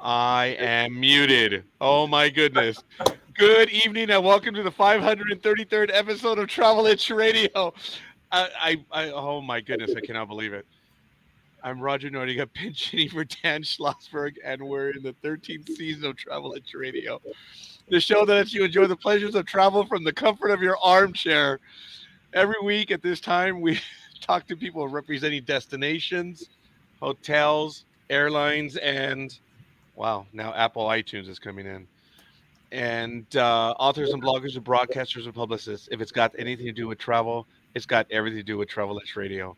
I am muted. Oh my goodness. Good evening and welcome to the 533rd episode of Travel Itch Radio. Oh my goodness, I cannot believe it. I'm Roger Nordiga, pinch hitting for Dan Schlossberg, and we're in the 13th season of Travel Itch Radio, the show that lets you enjoy the pleasures of travel from the comfort of your armchair. Every week at this time, we talk to people representing destinations, hotels, airlines, and wow, now Apple iTunes is coming in. And authors and bloggers and broadcasters and publicists. If it's got anything to do with travel, it's got everything to do with Travel X Radio.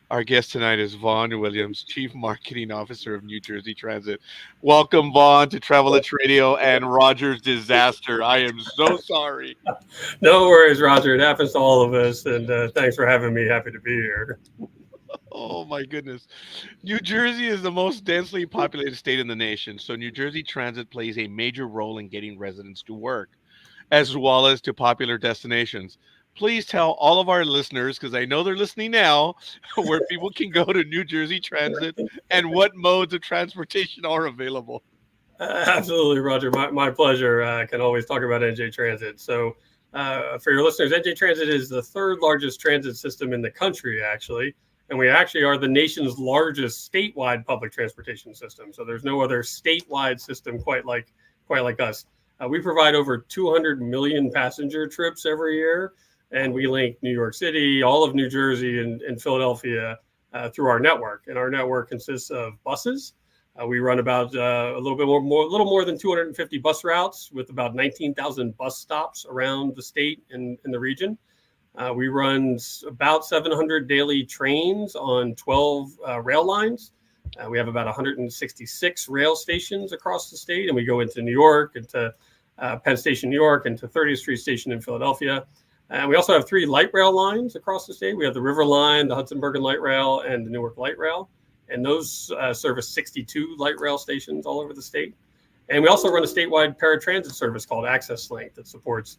Our guest tonight is Vaughn Williams, Chief Marketing Officer of New Jersey Transit. Welcome, Vaughn, to Travel X Radio and Roger's disaster. I am so sorry. No worries, Roger. It happens to all of us. And thanks for having me. Happy to be here. Oh my goodness. New Jersey is the most densely populated state in the nation, so New Jersey Transit plays a major role in getting residents to work, as well as to popular destinations. Please tell all of our listeners, because I know they're listening now, where people can go to New Jersey Transit and what modes of transportation are available. Absolutely, Roger. My pleasure. I can always talk about NJTransit. So for your listeners, NJTransit is the third largest transit system in the country, actually. And we actually are the nation's largest statewide public transportation system. So there's no other statewide system quite like us. We provide over 200 million passenger trips every year, and we link New York City, all of New Jersey, and Philadelphia through our network. And our network consists of buses. We run about a little more than 250 bus routes with about 19,000 bus stops around the state and the region. We run about 700 daily trains on 12 rail lines. We have about 166 rail stations across the state, and we go into New York, into Penn Station, New York, into 30th Street Station in Philadelphia. And we also have 3 light rail lines across the state. We have the River Line, the Hudson Bergen Light Rail, and the Newark Light Rail. And those service 62 light rail stations all over the state. And we also run a statewide paratransit service called Access Link that supports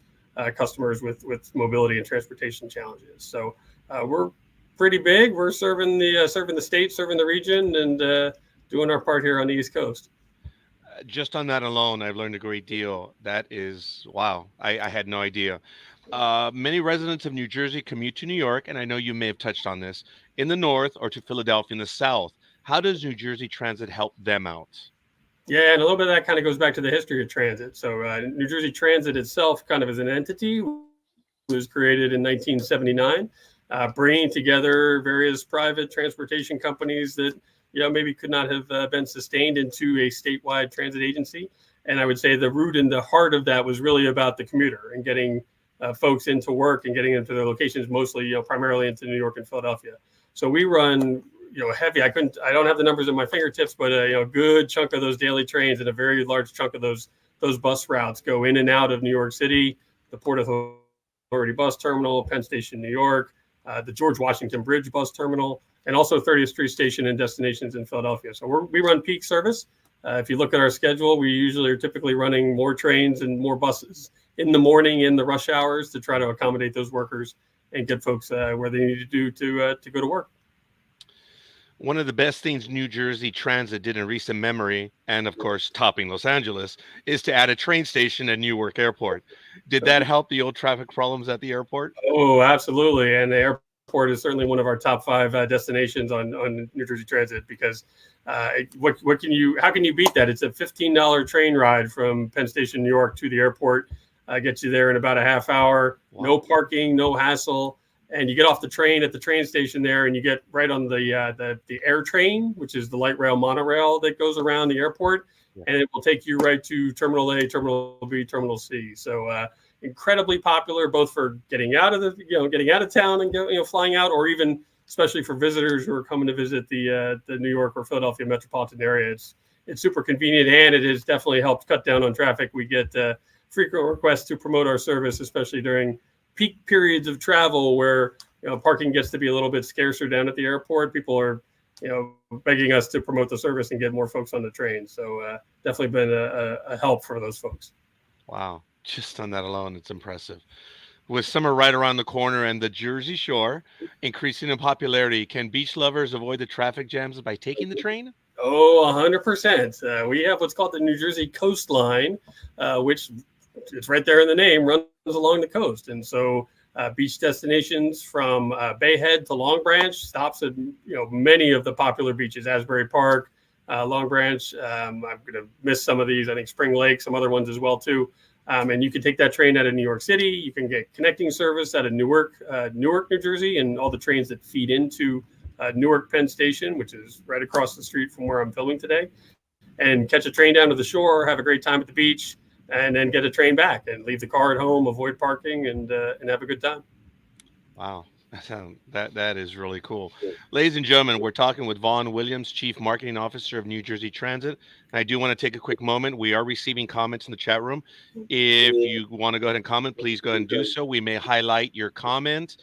customers with mobility and transportation challenges. So we're pretty big. We're serving the state, serving the region, and doing our part here on the East Coast. Just on that alone, I've learned a great deal. That is, wow, I had no idea. Many residents of New Jersey commute to New York, and I know you may have touched on this, in the north or to Philadelphia in the south. How does New Jersey Transit help them out? Yeah, and a little bit of that kind of goes back to the history of transit. So New Jersey Transit itself, kind of as an entity, was created in 1979, bringing together various private transportation companies that maybe could not have been sustained into a statewide transit agency. And I would say the root and the heart of that was really about the commuter and getting folks into work and getting them to their locations, mostly primarily into New York and Philadelphia. So we run heavy. I don't have the numbers at my fingertips, but a good chunk of those daily trains and a very large chunk of those bus routes go in and out of New York City, the Port Authority bus terminal, Penn Station, New York, the George Washington Bridge bus terminal, and also 30th Street Station and destinations in Philadelphia. So we run peak service. If you look at our schedule, we usually are typically running more trains and more buses in the morning in the rush hours to try to accommodate those workers and get folks where they need to go to work. One of the best things New Jersey Transit did in recent memory, and of course topping Los Angeles, is to add a train station at Newark Airport. Did that help the old traffic problems at the airport? Oh, absolutely. And the airport is certainly one of our top 5 destinations on New Jersey Transit because how can you beat that? It's a $15 train ride from Penn Station, New York to the airport. Gets you there in about a half hour. Wow. No parking, no hassle. And you get off the train at the train station there, and you get right on the air train, which is the light rail monorail that goes around the airport, and it will take you right to Terminal A, Terminal B, Terminal C. So incredibly popular, both for getting out of town and flying out, or even especially for visitors who are coming to visit the New York or Philadelphia metropolitan area. It's super convenient, and it has definitely helped cut down on traffic. We get frequent requests to promote our service, especially during peak periods of travel where parking gets to be a little bit scarcer down at the airport. People are begging us to promote the service and get more folks on the train. So definitely been a help for those folks. Wow, just on that alone, it's impressive. With summer right around the corner and the Jersey Shore increasing in popularity, can beach lovers avoid the traffic jams by taking the train? Oh, 100%. We have what's called the New Jersey coastline, which it's right there in the name, runs along the coast. And so beach destinations from Bay Head to Long Branch stops at many of the popular beaches, Asbury Park, Long Branch. I'm going to miss some of these. I think Spring Lake, some other ones as well, too. And you can take that train out of New York City. You can get connecting service out of Newark, New Jersey, and all the trains that feed into Newark Penn Station, which is right across the street from where I'm filming today, and catch a train down to the shore, have a great time at the beach, and then get a train back and leave the car at home, avoid parking, and have a good time. Wow. That is really cool. Ladies and gentlemen, we're talking with Vaughn Williams, Chief Marketing Officer of New Jersey Transit. And I do want to take a quick moment. We are receiving comments in the chat room. If you want to go ahead and comment, please go ahead and do so. We may highlight your comment.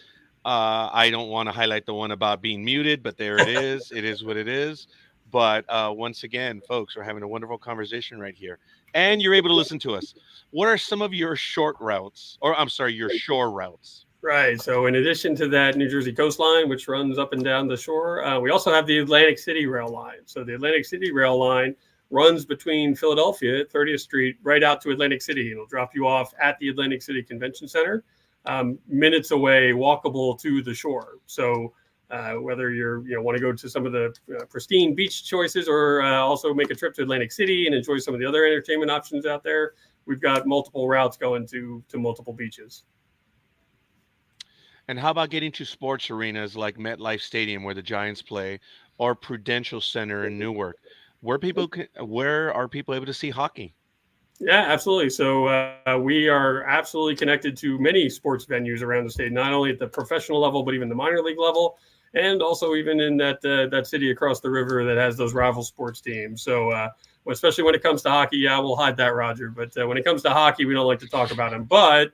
I don't want to highlight the one about being muted, but there it is. It is what it is. But once again, folks, we're having a wonderful conversation right here. And you're able to listen to us. What are some of your short routes, or I'm sorry, your shore routes? Right. So in addition to that New Jersey coastline, which runs up and down the shore, we also have the Atlantic City rail line. So the Atlantic City rail line runs between Philadelphia at 30th Street right out to Atlantic City. It'll drop you off at the Atlantic City Convention Center, minutes away, walkable to the shore. So whether you want to go to some of the pristine beach choices or also make a trip to Atlantic City and enjoy some of the other entertainment options out there, we've got multiple routes going to multiple beaches. And how about getting to sports arenas like MetLife Stadium, where the Giants play, or Prudential Center in Newark? Where are people able to see hockey? Yeah, absolutely. So we are absolutely connected to many sports venues around the state, not only at the professional level, but even the minor league level, and also even in that city across the river that has those rival sports teams. So especially when it comes to hockey, yeah, we'll hide that, Roger. But when it comes to hockey, we don't like to talk about them. But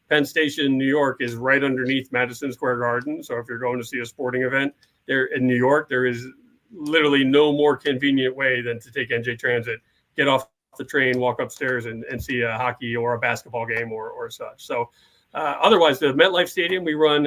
Penn Station, New York, is right underneath Madison Square Garden. So if you're going to see a sporting event there in New York, there is literally no more convenient way than to take NJTransit, get off the train, walk upstairs, and see a hockey or a basketball game or such. So otherwise, the MetLife Stadium, we run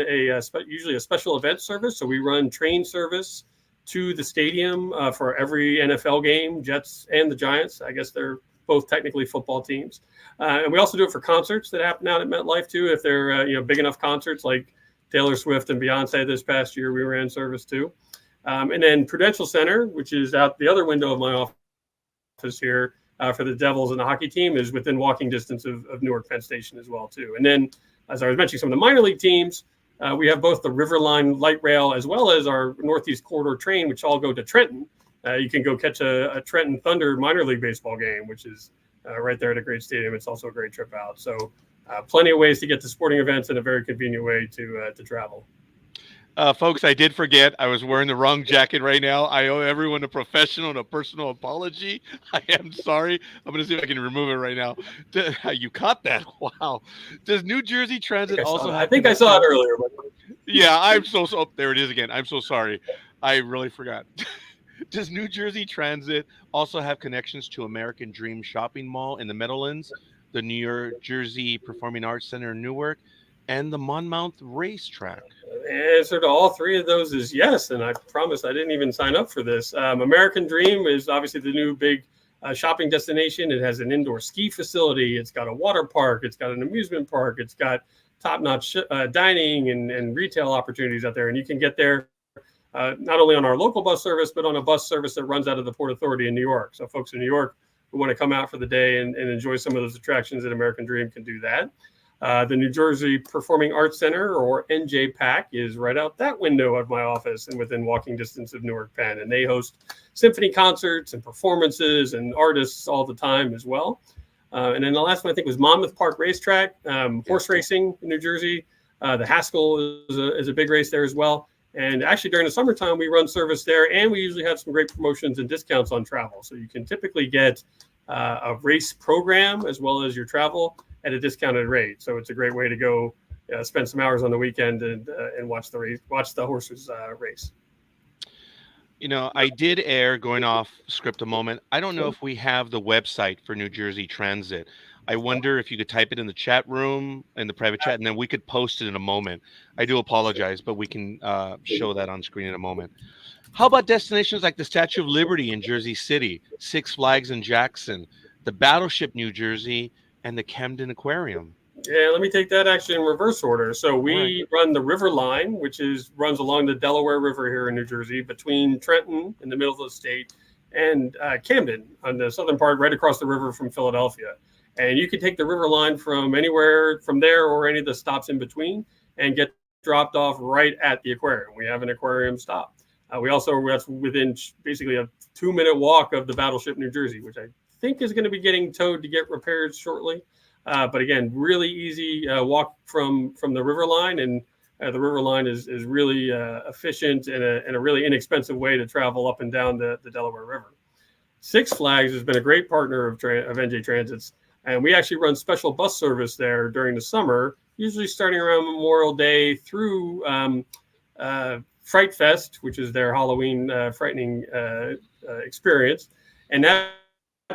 usually a special event service. So we run train service to the stadium for every NFL game, Jets and the Giants. I guess they're both technically football teams. And we also do it for concerts that happen out at MetLife too. If they're big enough concerts like Taylor Swift and Beyonce this past year, we ran service too. And then Prudential Center, which is out the other window of my office here for the Devils and the hockey team, is within walking distance of Newark Penn Station as well too. And then, as I was mentioning, some of the minor league teams, we have both the River Line light rail as well as our Northeast Corridor train, which all go to Trenton. You can go catch a Trenton Thunder minor league baseball game, which is right there at a great stadium. It's also a great trip out. So plenty of ways to get to sporting events and a very convenient way to travel. Folks, I did forget. I was wearing the wrong jacket right now. I owe everyone a professional and a personal apology. I am sorry. I'm going to see if I can remove it right now. You caught that? Wow. Does New Jersey Transit also have... I think I saw it earlier. But... Yeah, I'm so... there it is again. I'm so sorry. I really forgot. Does New Jersey Transit also have connections to American Dream Shopping Mall in the Meadowlands, the New Jersey Performing Arts Center in Newark, and the Monmouth Racetrack? The answer to all three of those is yes, and I promise I didn't even sign up for this. American Dream is obviously the new big shopping destination. It has an indoor ski facility. It's got a water park. It's got an amusement park. It's got top-notch dining and retail opportunities out there, and you can get there not only on our local bus service, but on a bus service that runs out of the Port Authority in New York. So folks in New York who want to come out for the day and enjoy some of those attractions at American Dream can do that. The New Jersey Performing Arts Center, or NJPAC, is right out that window of my office and within walking distance of Newark Penn. And they host symphony concerts and performances and artists all the time as well. And then the last one I think was Monmouth Park Racetrack, horse racing in New Jersey. The Haskell is a big race there as well. And actually during the summertime, we run service there, and we usually have some great promotions and discounts on travel. So you can typically get a race program as well as your travel at a discounted rate. So it's a great way to go spend some hours on the weekend and watch the horses race. You know, I did air, going off script a moment, I don't know if we have the website for New Jersey Transit. I wonder if you could type it in the chat room, in the private chat, and then we could post it in a moment. I do apologize, but we can show that on screen in a moment. How about destinations like the Statue of Liberty in Jersey City, Six Flags in Jackson, the Battleship New Jersey, and the Camden Aquarium? Yeah, let me take that actually in reverse order. So All right. we run the River Line, which runs along the Delaware River here in New Jersey, between Trenton in the middle of the state and Camden on the southern part, right across the river from Philadelphia. And you can take the River Line from anywhere from there or any of the stops in between and get dropped off right at the aquarium. We have an aquarium stop. That's within basically a 2-minute walk of the Battleship New Jersey, which I think is going to be getting towed to get repaired shortly. But again, really easy walk from the River Line, and the River Line is really efficient and a really inexpensive way to travel up and down the Delaware River. Six Flags has been a great partner of NJ Transit's, and we actually run special bus service there during the summer, usually starting around Memorial Day through Fright Fest, which is their Halloween frightening experience, and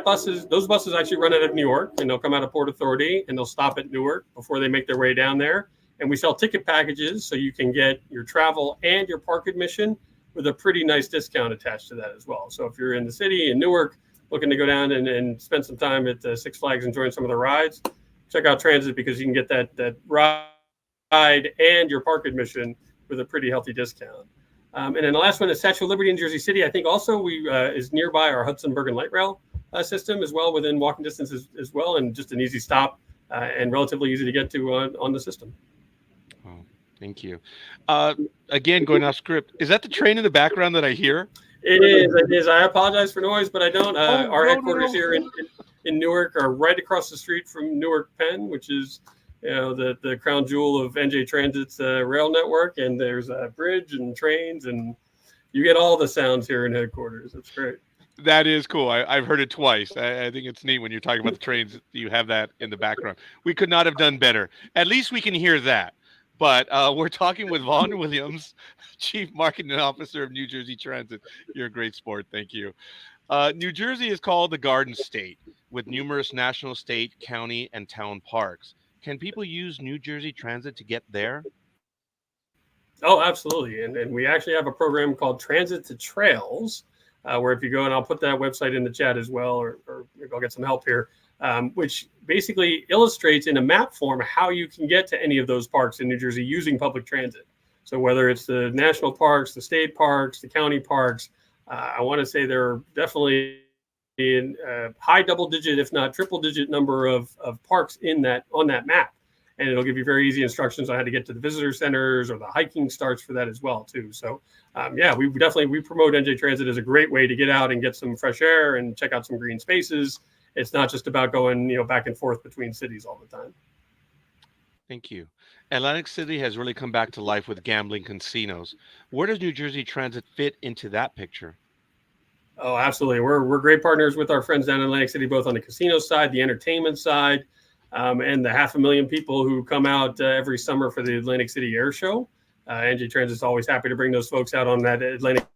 those buses actually run out of New York, and they'll come out of Port Authority and they'll stop at Newark before they make their way down there. And we sell ticket packages so you can get your travel and your park admission with a pretty nice discount attached to that as well. So if you're in the city in Newark looking to go down and spend some time at Six Flags enjoying some of the rides, check out Transit because you can get that ride and your park admission with a pretty healthy discount. And then the last one is Statue of Liberty in Jersey City. I think also is nearby our Hudson Bergen Light Rail system as well, within walking distance as well, and just an easy stop and relatively easy to get to on the system. Oh, thank you. Again, going off script, is that the train in the background that I hear? It is. I apologize for noise, but I don't. Our headquarters here in Newark are right across the street from Newark Penn, which is the crown jewel of NJ Transit's rail network. And there's a bridge and trains, and you get all the sounds here in headquarters. It's great. That is cool. I've heard it twice. I think it's neat when you're talking about the trains, you have that in the background. We could not have done better. At least we can hear that. But we're talking with Vaughn Williams, Chief Marketing Officer of New Jersey Transit. You're a great sport. Thank you. New Jersey is called the Garden State, with numerous national, state, county, and town parks. Can people use New Jersey Transit to get there? Oh, absolutely. And we actually have a program called Transit to Trails, where if you go, and I'll put that website in the chat as well, or maybe I'll get some help here, which basically illustrates in a map form how you can get to any of those parks in New Jersey using public transit. So whether it's the national parks, the state parks, the county parks, I want to say there are definitely in high double-digit, if not triple-digit number of parks on that map. And it'll give you very easy instructions on how to get to the visitor centers, or the hiking starts for that as well, too. So, we promote NJ Transit as a great way to get out and get some fresh air and check out some green spaces. It's not just about going, back and forth between cities all the time. Thank you. Atlantic City has really come back to life with gambling casinos. Where does New Jersey Transit fit into that picture? Oh, absolutely. We're great partners with our friends down in Atlantic City, both on the casino side, the entertainment side, and the 500,000 people who come out every summer for the Atlantic City Air Show. NJ Transit's always happy to bring those folks out on that Atlantic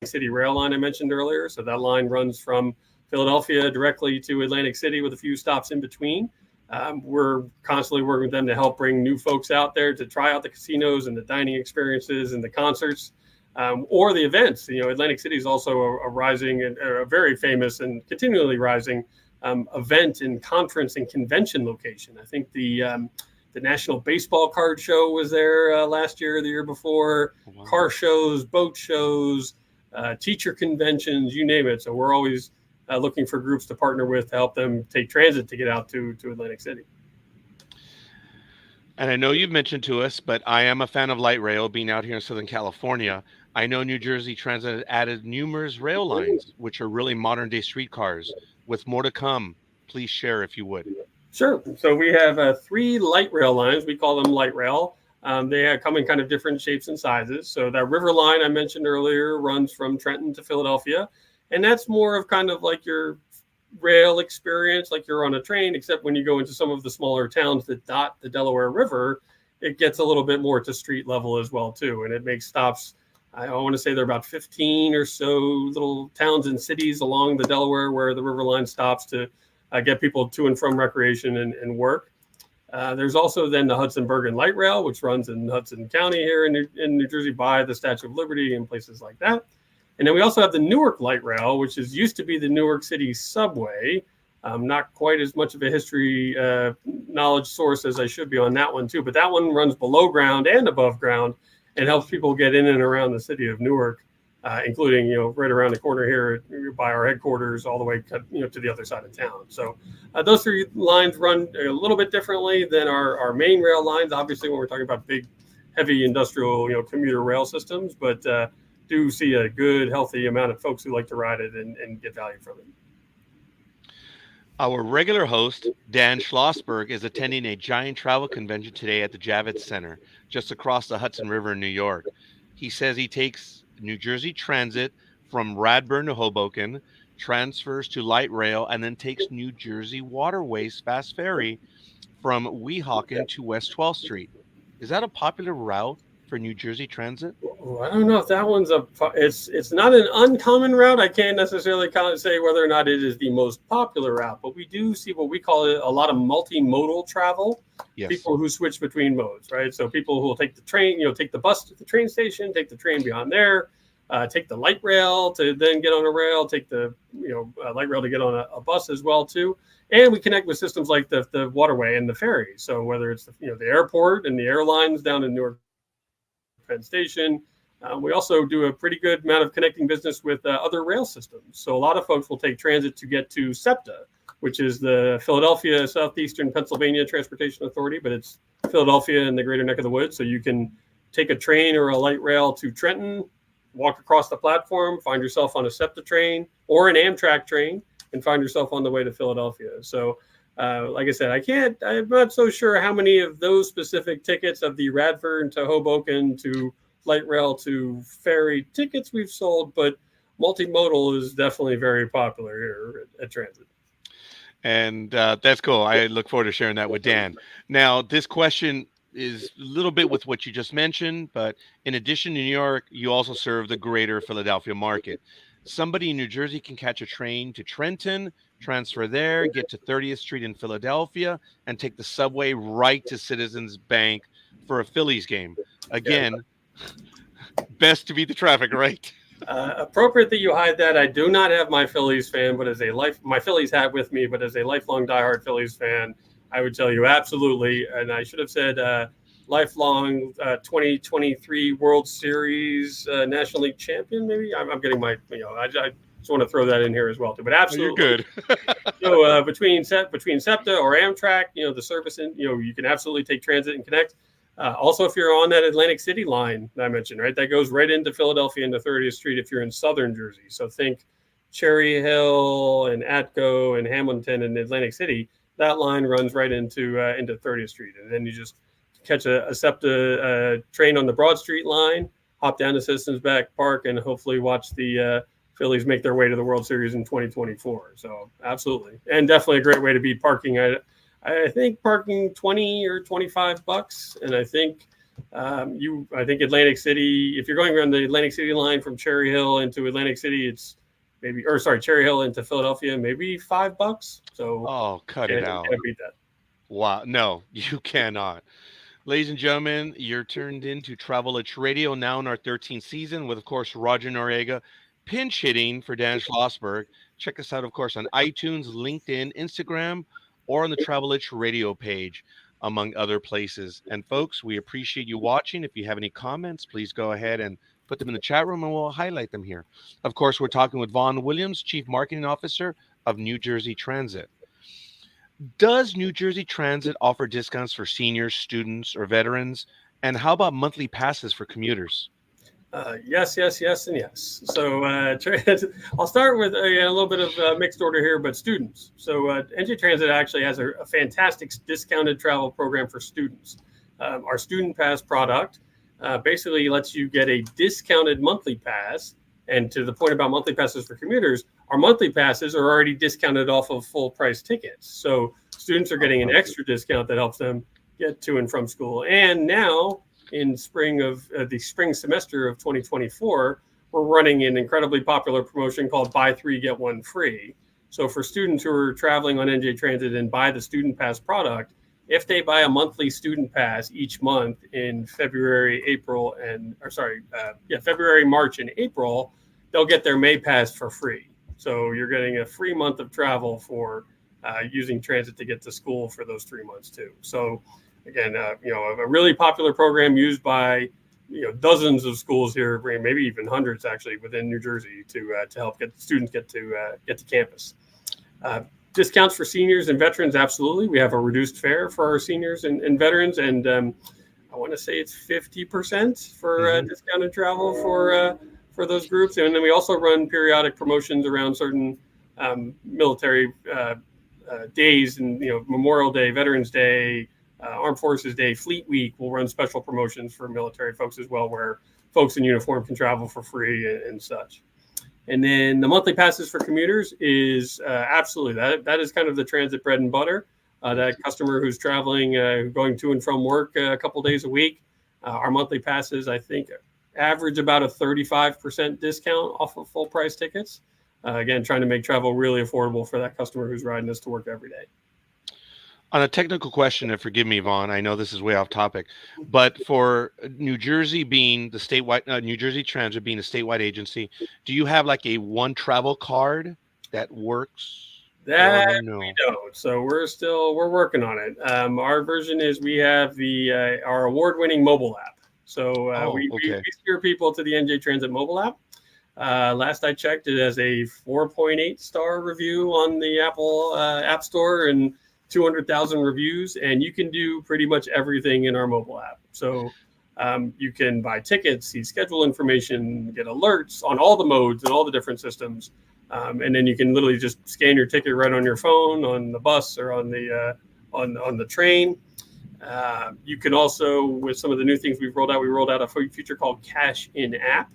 City rail line I mentioned earlier. So that line runs from Philadelphia directly to Atlantic City with a few stops in between. We're constantly working with them to help bring new folks out there to try out the casinos and the dining experiences and the concerts, or the events. Atlantic City is also a rising and a very famous and continually rising event and conference and convention location. I think the National Baseball Card Show was there last year, or the year before. Wow. Car shows, boat shows, teacher conventions, you name it. So we're always looking for groups to partner with to help them take transit to get out to Atlantic City. And I know you've mentioned to us, but I am a fan of light rail, being out here in Southern California. I know New Jersey Transit added numerous rail lines, which are really modern day streetcars, with more to come. Please share if you would. Sure. So we have 3 light rail lines. We call them light rail. They come in kind of different shapes and sizes. So that river line I mentioned earlier runs from Trenton to Philadelphia. And that's more of kind of like your rail experience, like you're on a train, except when you go into some of the smaller towns that dot the Delaware River, it gets a little bit more to street level as well, too. And it makes stops. I want to say there are about 15 or so little towns and cities along the Delaware where the river line stops to get people to and from recreation and work. There's also then the Hudson Bergen Light Rail, which runs in Hudson County here in New Jersey by the Statue of Liberty and places like that. And then we also have the Newark Light Rail, which used to be the Newark City subway. Not quite as much of a history knowledge source as I should be on that one too, but that one runs below ground and above ground and helps people get in and around the city of Newark, including right around the corner here by our headquarters, all the way to the other side of town. So those three lines run a little bit differently than our main rail lines. Obviously, when we're talking about big, heavy industrial commuter rail systems, but do see a good, healthy amount of folks who like to ride it and get value from it. Our regular host, Dan Schlossberg, is attending a giant travel convention today at the Javits Center, just across the Hudson River in New York. He says he takes New Jersey Transit from Radburn to Hoboken, transfers to light rail, and then takes New Jersey Waterways Fast Ferry from Weehawken to West 12th Street. Is that a popular route for New Jersey Transit? Well, I don't know if that one's it's not an uncommon route. I can't necessarily say whether or not it is the most popular route, but we do see what we call a lot of multimodal travel. Yes. People who switch between modes, right? So people who will take the train, take the bus to the train station, take the train beyond there, take the light rail to then get on a rail, take the light rail to get on a bus as well too. And we connect with systems like the waterway and the ferry. So whether it's the airport and the airlines down in Newark Penn Station. We also do a pretty good amount of connecting business with other rail systems. So a lot of folks will take transit to get to SEPTA, which is the Philadelphia Southeastern Pennsylvania Transportation Authority, but it's Philadelphia and the greater neck of the woods. So you can take a train or a light rail to Trenton, walk across the platform, find yourself on a SEPTA train or an Amtrak train, and find yourself on the way to Philadelphia. So like I said, I'm not so sure how many of those specific tickets of the Radford to Hoboken to light rail to ferry tickets we've sold, but multimodal is definitely very popular here at Transit. And that's cool. I look forward to sharing that with Dan. Now, this question is a little bit with what you just mentioned, but in addition to New York, you also serve the greater Philadelphia market. Somebody in New Jersey can catch a train to Trenton, transfer there, get to 30th Street in Philadelphia, and take the subway right to Citizens Bank for a Phillies game. Again, best to beat the traffic, right? Appropriate that you hide that. I do not have my Phillies fan, but my Phillies hat with me, but as a lifelong diehard Phillies fan, I would tell you absolutely. And I should have said lifelong 2023 World Series National League champion. Maybe I'm getting my, I just want to throw that in here as well too. But absolutely, you're good. So between SEPTA or Amtrak, the service, you can absolutely take transit and connect. Also, if you're on that Atlantic City line that I mentioned, right, that goes right into Philadelphia into 30th Street if you're in Southern Jersey. So think Cherry Hill and Atco and Hamilton and Atlantic City. That line runs right into 30th Street, and then you just catch a SEPTA train on the Broad Street line, hop down to Citizens Bank Park, and hopefully watch the Phillies make their way to the World Series in 2024. So absolutely, and definitely a great way to be parking. I think parking $20 or $25, and I think Atlantic City. If you're going around the Atlantic City line from Cherry Hill into Atlantic City, it's Cherry Hill into Philadelphia, maybe $5. So cut it out. Can't beat that. Wow, no, you cannot. Ladies and gentlemen, you're turned into Travel-Itch Radio now in our 13th season with, of course, Roger Noriega pinch hitting for Dan Schlossberg. Check us out, of course, on iTunes, LinkedIn, Instagram, or on the Travel-Itch Radio page, among other places. And folks, we appreciate you watching. If you have any comments, please go ahead and put them in the chat room and we'll highlight them here. Of course, we're talking with Vaughn Williams, Chief Marketing Officer of New Jersey Transit. Does New Jersey Transit offer discounts for seniors, students, or veterans? And how about monthly passes for commuters? Yes, and yes. So I'll start with a little bit of mixed order here, but students. So NJTransit actually has a fantastic discounted travel program for students. Our Student Pass product basically lets you get a discounted monthly pass. And to the point about monthly passes for commuters, our monthly passes are already discounted off of full price tickets. So students are getting an extra discount that helps them get to and from school. And now, in the spring semester of 2024, we're running an incredibly popular promotion called Buy 3, Get 1 Free. So for students who are traveling on NJ Transit and buy the student pass product, if they buy a monthly student pass each month in February, March, and April, they'll get their May pass for free. So you're getting a free month of travel for using transit to get to school for those 3 months too. So again, a really popular program used by dozens of schools here, maybe even hundreds actually within New Jersey to help get students get to campus. Discounts for seniors and veterans, absolutely. We have a reduced fare for our seniors and veterans, and I want to say it's 50% for discounted travel for those groups. And then we also run periodic promotions around certain military days, and Memorial Day, Veterans Day, Armed Forces Day, Fleet Week. We'll run special promotions for military folks as well, where folks in uniform can travel for free and such. And then the monthly passes for commuters is absolutely that is kind of the transit bread and butter. That customer who's traveling, going to and from work a couple days a week, our monthly passes, I think, average about a 35% discount off of full price tickets. Again, trying to make travel really affordable for that customer who's riding us to work every day. On a technical question, and forgive me, Vaughn, I know this is way off topic, but for New Jersey being the statewide, New Jersey Transit being a statewide agency, do you have like a one travel card that works? That we don't. So we're working on it. Our version is we have our award-winning mobile app. So we steer people to the NJ Transit mobile app. Last I checked, it has a 4.8 star review on the Apple App Store and 200,000 reviews, and you can do pretty much everything in our mobile app. So you can buy tickets, see schedule information, get alerts on all the modes and all the different systems. And then you can literally just scan your ticket right on your phone, on the bus, or on the train. You can also, with some of the new things we rolled out a feature called Cash in App,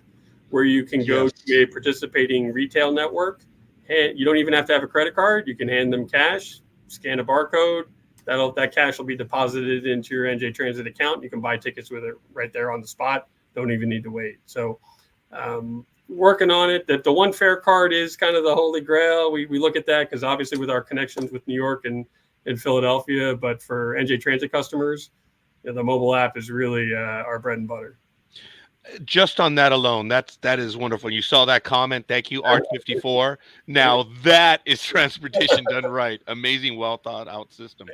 where you can go to a participating retail network. And you don't even have to have a credit card. You can hand them cash, scan a barcode. That cash will be deposited into your NJ Transit account. You can buy tickets with it right there on the spot. Don't even need to wait. So working on it. That the one fare card is kind of the holy grail. We look at that because obviously with our connections with New York and Philadelphia, but for NJ Transit customers, the mobile app is really our bread and butter. Just on that alone, that is wonderful. You saw that comment. Thank you, Art54. Now that is transportation done right. Amazing, well thought out system.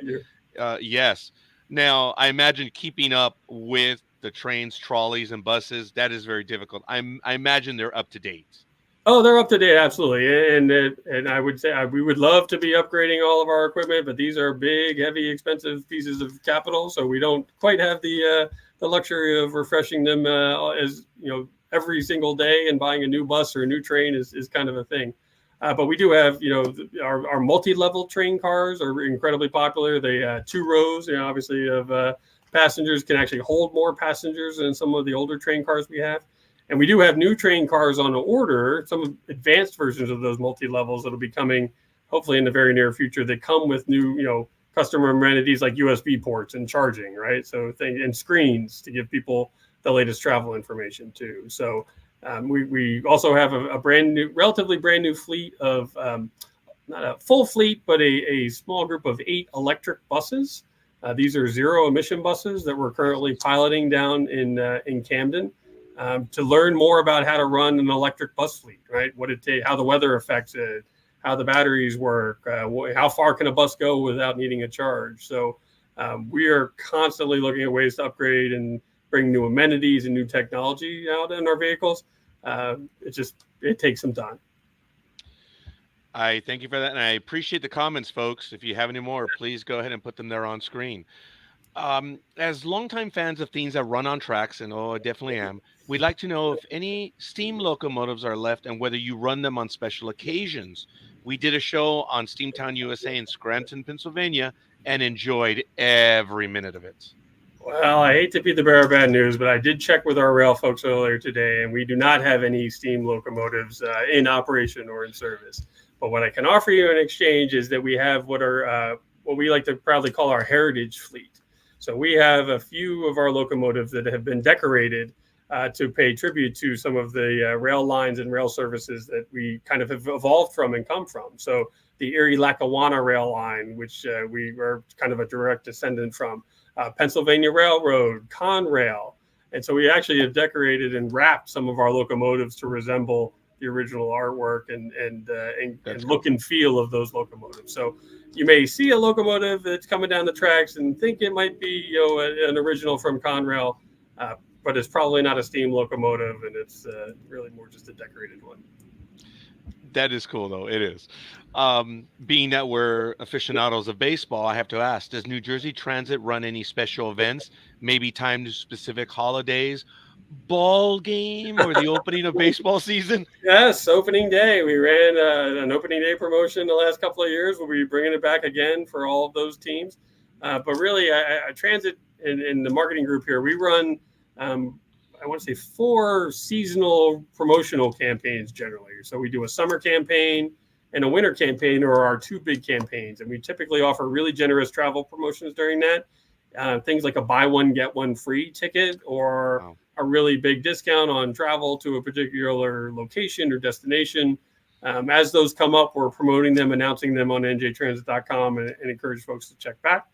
Yes. Now I imagine keeping up with the trains, trolleys, and buses, that is very difficult. I imagine they're up to date. Oh, they're up to date, absolutely. And I would say we would love to be upgrading all of our equipment, but these are big, heavy, expensive pieces of capital, so we don't quite have the luxury of refreshing them every single day, and buying a new bus or a new train is kind of a thing. But we do have, our multi-level train cars are incredibly popular. They 2 rows, obviously, of passengers, can actually hold more passengers than some of the older train cars we have. And we do have new train cars on order, some advanced versions of those multi-levels that'll be coming hopefully in the very near future, that come with new, customer amenities like USB ports and charging, right? So and screens to give people the latest travel information too. So we also have a relatively brand new fleet of, not a full fleet, but a small group of 8 electric buses. These are zero emission buses that we're currently piloting down in Camden. To learn more about how to run an electric bus fleet, right? How the weather affects it, how the batteries work, how far can a bus go without needing a charge. So we are constantly looking at ways to upgrade and bring new amenities and new technology out in our vehicles. It takes some time. I thank you for that, and I appreciate the comments, folks. If you have any more, please go ahead and put them there on screen. As longtime fans of things that run on tracks, and I definitely am, we'd like to know if any steam locomotives are left and whether you run them on special occasions. We did a show on Steamtown USA in Scranton, Pennsylvania, and enjoyed every minute of it. Well, I hate to be the bearer of bad news, but I did check with our rail folks earlier today, and we do not have any steam locomotives in operation or in service. But what I can offer you in exchange is that we have what we like to proudly call our heritage fleet. So we have a few of our locomotives that have been decorated to pay tribute to some of the rail lines and rail services that we kind of have evolved from and come from. So the Erie-Lackawanna rail line, which we were kind of a direct descendant from, Pennsylvania Railroad, Conrail. And so we actually have decorated and wrapped some of our locomotives to resemble the original artwork and look and feel of those locomotives. So you may see a locomotive that's coming down the tracks and think it might be an original from Conrail, but it's probably not a steam locomotive, and it's really more just a decorated one. That is cool, though. It is. Being that we're aficionados of baseball, I have to ask, does New Jersey Transit run any special events, maybe timed to specific holidays, ball game, or the opening of baseball season? Yes, opening day. We ran an opening day promotion the last couple of years. We'll be bringing it back again for all of those teams. But really, Transit in the marketing group here, we run I want to say 4 seasonal promotional campaigns generally. So we do a summer campaign and a winter campaign, or our 2 big campaigns. And we typically offer really generous travel promotions during that. Things like a buy one, get one free ticket, or a really big discount on travel to a particular location or destination. As those come up, we're promoting them, announcing them on NJTransit.com, and encourage folks to check back.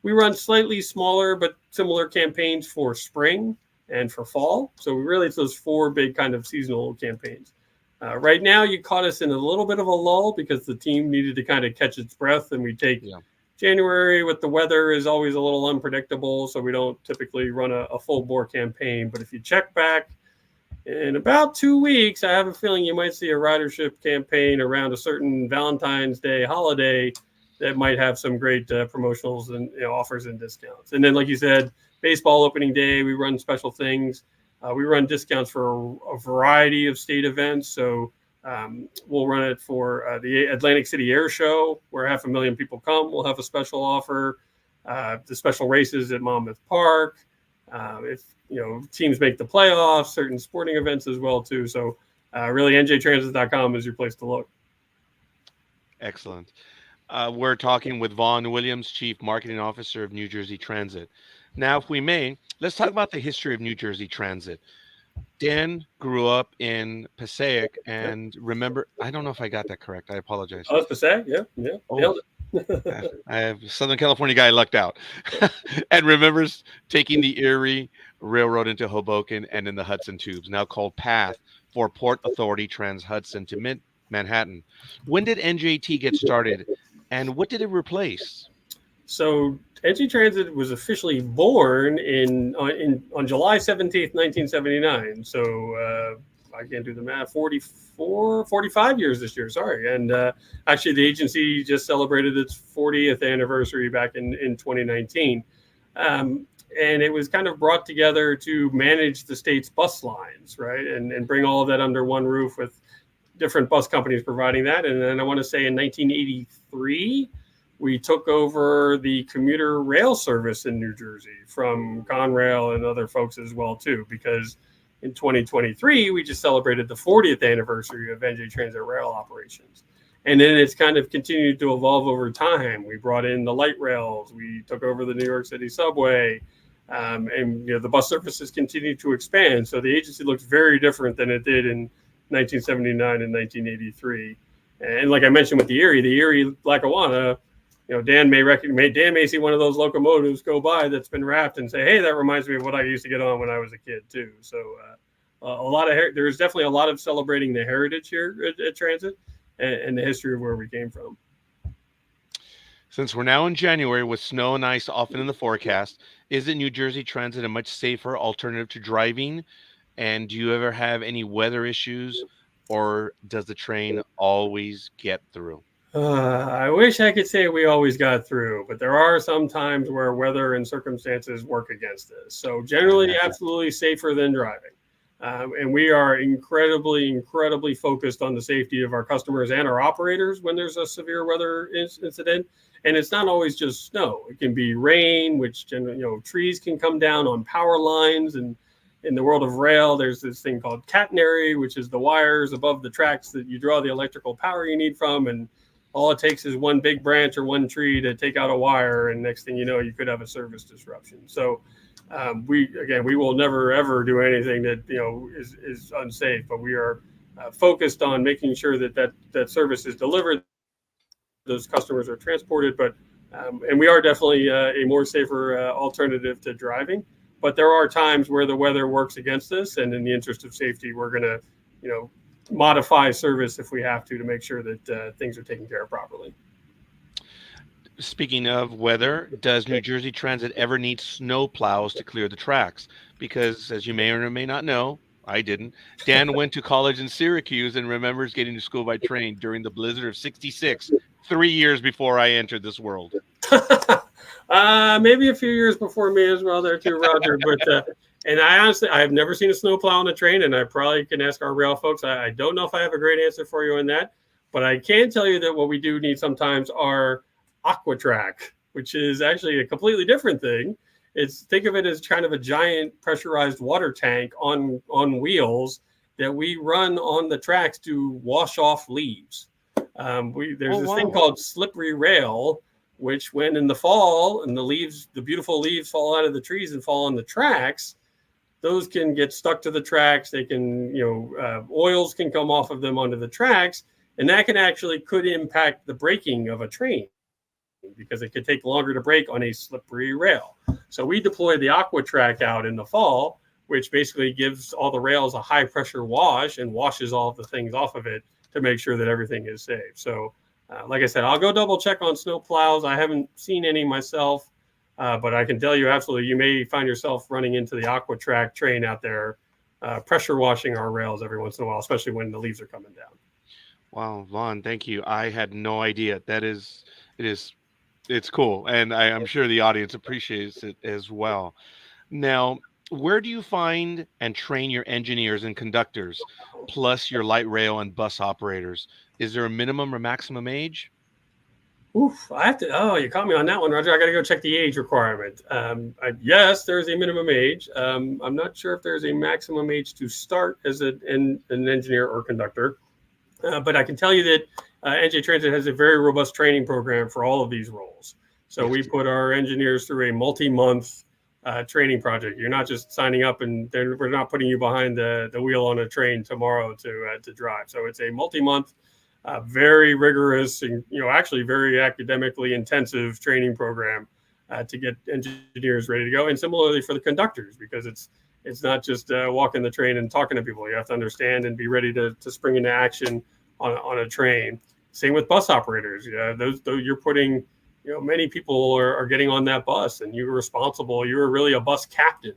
We run slightly smaller but similar campaigns for spring and for fall. So really, it's those 4 big kind of seasonal campaigns. Right now, you caught us in a little bit of a lull because the team needed to kind of catch its breath, and we take January with the weather is always a little unpredictable, so we don't typically run a full bore campaign. But if you check back in about 2 weeks, I have a feeling you might see a ridership campaign around a certain Valentine's Day holiday that might have some great promotionals and offers and discounts. And then, like you said, baseball opening day, we run special things. We run discounts for a variety of state events. So we'll run it for the Atlantic City Air Show, where 500,000 people come. We'll have a special offer. The special races at Monmouth Park. If teams make the playoffs, certain sporting events as well too. So really, NJTransit.com is your place to look. Excellent. We're talking with Vaughn Williams, Chief Marketing Officer of New Jersey Transit. Now, if we may, let's talk about the history of New Jersey Transit. Dan grew up in Passaic, and remember, I don't know if I got that correct. I apologize. Oh, it's Passaic? Yeah. Oh, I have Southern California guy lucked out. And remembers taking the Erie Railroad into Hoboken and in the Hudson Tubes, now called PATH, for Port Authority Trans-Hudson to Manhattan. When did NJT get started, and what did it replace? So NJ Transit was officially born on July 17th, 1979. So I can't do the math, 45 years this year, sorry. And actually the agency just celebrated its 40th anniversary back in 2019. And it was kind of brought together to manage the state's bus lines, right? And bring all of that under one roof with different bus companies providing that. And then I want to say in 1983, we took over the commuter rail service in New Jersey from Conrail and other folks as well, too, because in 2023, we just celebrated the 40th anniversary of NJ Transit rail operations. And then it's kind of continued to evolve over time. We brought in the light rails. We took over the New York City subway. And the bus services continue to expand. So the agency looks very different than it did in 1979 and 1983. And like I mentioned with the Erie-Lackawanna, Dan may see one of those locomotives go by that's been wrapped and say, hey, that reminds me of what I used to get on when I was a kid too. So there's definitely a lot of celebrating the heritage here at Transit and the history of where we came from. Since we're now in January with snow and ice often in the forecast, isn't New Jersey Transit a much safer alternative to driving? And do you ever have any weather issues, or does the train always get through? I wish I could say we always got through, but there are some times where weather and circumstances work against us. So generally, absolutely safer than driving. And we are incredibly focused on the safety of our customers and our operators when there's a severe weather incident. And it's not always just snow. It can be rain, which trees can come down on power lines. And in the world of rail, there's this thing called catenary, which is the wires above the tracks that you draw the electrical power you need from. And all it takes is one big branch or one tree to take out a wire, and next thing you know, you could have a service disruption. So We will never ever do anything that is unsafe, but we are focused on making sure that service is delivered, those customers are transported, and we are definitely a more safer alternative to driving. But there are times where the weather works against us, and in the interest of safety, we're going to modify service if we have to make sure that things are taken care of properly. Speaking of weather, does New Jersey Transit ever need snow plows to clear the tracks? Because as you may or may not know, I didn't. Dan went to college in Syracuse and remembers getting to school by train during the blizzard of '66, 3 years before I entered this world. Maybe a few years before me as well there too, Roger. But and I have never seen a snowplow on a train, and I probably can ask our rail folks. I don't know if I have a great answer for you on that, but I can tell you that what we do need sometimes are Aquatrack, which is actually a completely different thing. Think of it as kind of a giant pressurized water tank on wheels that we run on the tracks to wash off leaves. There's this thing called slippery rail, which when in the fall and the beautiful leaves fall out of the trees and fall on the tracks, those can get stuck to the tracks. They can, oils can come off of them onto the tracks, and that could impact the braking of a train, because it could take longer to brake on a slippery rail. So we deploy the Aquatrack out in the fall, which basically gives all the rails a high pressure wash and washes all of the things off of it to make sure that everything is safe. So like I said, I'll go double check on snow plows. I haven't seen any myself, but I can tell you absolutely, you may find yourself running into the Aquatrack train out there, pressure washing our rails every once in a while, especially when the leaves are coming down. Wow, Vaughn, thank you. I had no idea. It's cool, and I'm sure the audience appreciates it as well. Now, where do you find and train your engineers and conductors, plus your light rail and bus operators? Is there a minimum or maximum age? Oof, you caught me on that one, Roger. I got to go check the age requirement. Yes, there's a minimum age. I'm not sure if there's a maximum age to start as an engineer or conductor, but I can tell you that NJTransit has a very robust training program for all of these roles. So we put our engineers through a multi-month training project. You're not just signing up and we're not putting you behind the wheel on a train tomorrow to drive. So it's a multi-month, very rigorous and actually very academically intensive training program to get engineers ready to go. And similarly for the conductors, because it's not just walking the train and talking to people. You have to understand and be ready to spring into action on a train. Same with bus operators. You're putting, many people are getting on that bus, and you're responsible. You're really a bus captain.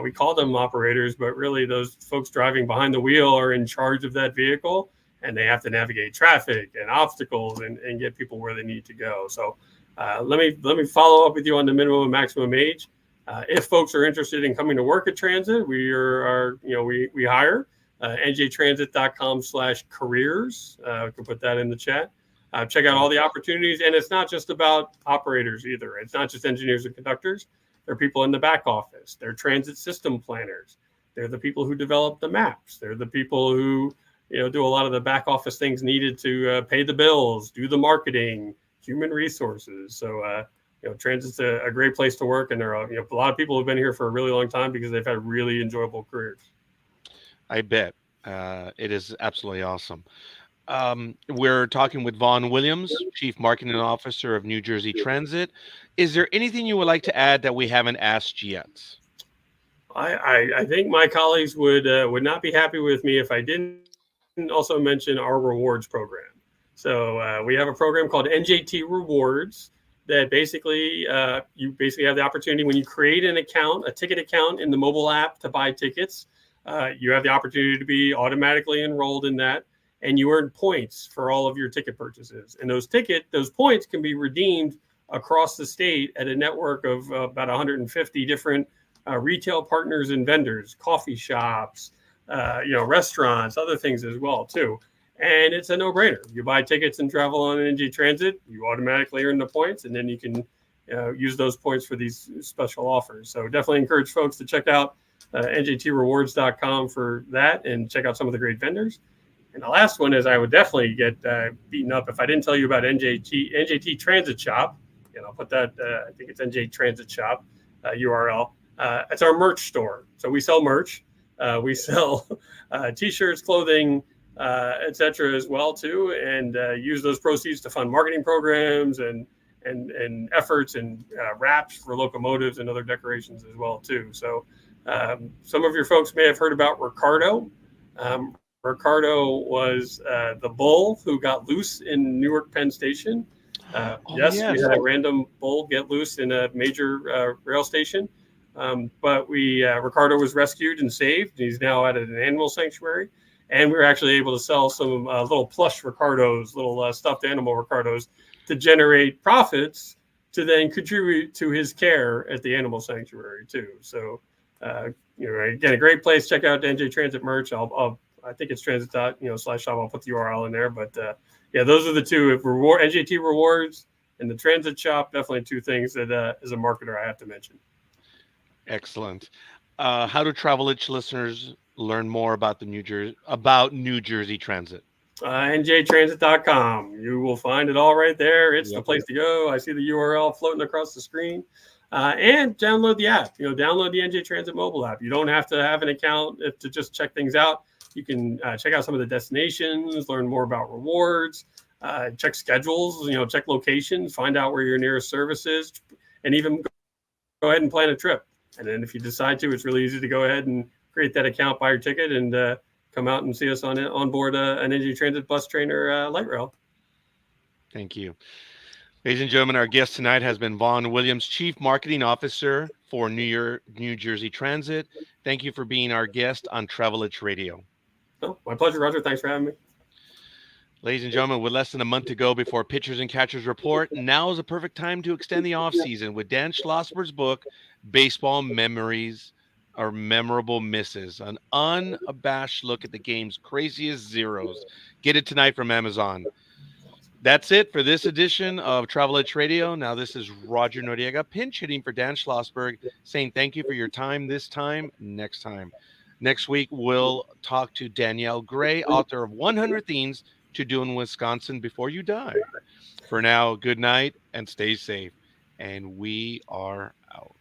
We call them operators, but really those folks driving behind the wheel are in charge of that vehicle, and they have to navigate traffic and obstacles and get people where they need to go. So let me follow up with you on the minimum and maximum age. If folks are interested in coming to work at transit, we hire. NJTransit.com/careers. We can put that in the chat. Check out all the opportunities. And it's not just about operators either. It's not just engineers and conductors. There are people in the back office. They're transit system planners. They're the people who develop the maps. They're the people who do a lot of the back office things needed to pay the bills, do the marketing, human resources. So transit's a great place to work. And there are a lot of people who've been here for a really long time because they've had really enjoyable careers. I bet. It is absolutely awesome. We're talking with Vaughn Williams, Chief Marketing Officer of New Jersey Transit. Is there anything you would like to add that we haven't asked yet? I think my colleagues would not be happy with me if I didn't also mention our rewards program. So we have a program called NJT Rewards that basically you have the opportunity when you create an account, a ticket account in the mobile app to buy tickets. You have the opportunity to be automatically enrolled in that, and you earn points for all of your ticket purchases. And those points can be redeemed across the state at a network of about 150 different retail partners and vendors, coffee shops, restaurants, other things as well too. And it's a no-brainer. You buy tickets and travel on NJTransit, you automatically earn the points, and then you can use those points for these special offers. So definitely encourage folks to check out NJTrewards.com for that and check out some of the great vendors. And the last one is I would definitely get beaten up if I didn't tell you about NJT Transit Shop. I'll put that, I think it's NJ Transit Shop URL. It's our merch store. So we sell merch. We sell T-shirts, clothing, etc. as well too, and use those proceeds to fund marketing programs and efforts and wraps for locomotives and other decorations as well too. So some of your folks may have heard about Ricardo. Ricardo was the bull who got loose in Newark Penn Station. Yes, we had a random bull get loose in a major rail station. But Ricardo was rescued and saved. He's now at an animal sanctuary. And we were actually able to sell some little plush Ricardos, little stuffed animal Ricardos, to generate profits to then contribute to his care at the animal sanctuary too. So, again, a great place. Check out NJTransit merch. I think it's transit./shop. I'll put the URL in there. But those are the two. If NJT rewards and the transit shop, definitely two things that as a marketer I have to mention. Excellent. How do Travelage listeners learn more about New Jersey Transit? NJTransit.com. You will find it all right there. It's the place to go. I see the URL floating across the screen. And download the app. Download the NJTransit mobile app. You don't have to have an account to just check things out. You can check out some of the destinations, learn more about rewards, check schedules, check locations, find out where your nearest service is, and even go ahead and plan a trip. And then if you decide to, it's really easy to go ahead and create that account, buy your ticket, and come out and see us on board an NJTransit bus, train, or light rail. Thank you. Ladies and gentlemen, our guest tonight has been Vaughn Williams, Chief Marketing Officer for New Jersey Transit. Thank you for being our guest on Travelage Radio. Oh, my pleasure, Roger. Thanks for having me. Ladies and gentlemen, with less than a month to go before Pitchers and Catchers report, now is a perfect time to extend the offseason with Dan Schlossberg's book, Baseball Memories or Memorable Misses, an unabashed look at the game's craziest zeros. Get it tonight from Amazon. That's it for this edition of Travel Edge Radio. Now, this is Roger Noriega, pinch hitting for Dan Schlossberg, saying thank you for your time this time, next time. Next week, we'll talk to Danielle Gray, author of 100 Things to Do in Wisconsin Before You Die. For now, good night and stay safe. And we are out.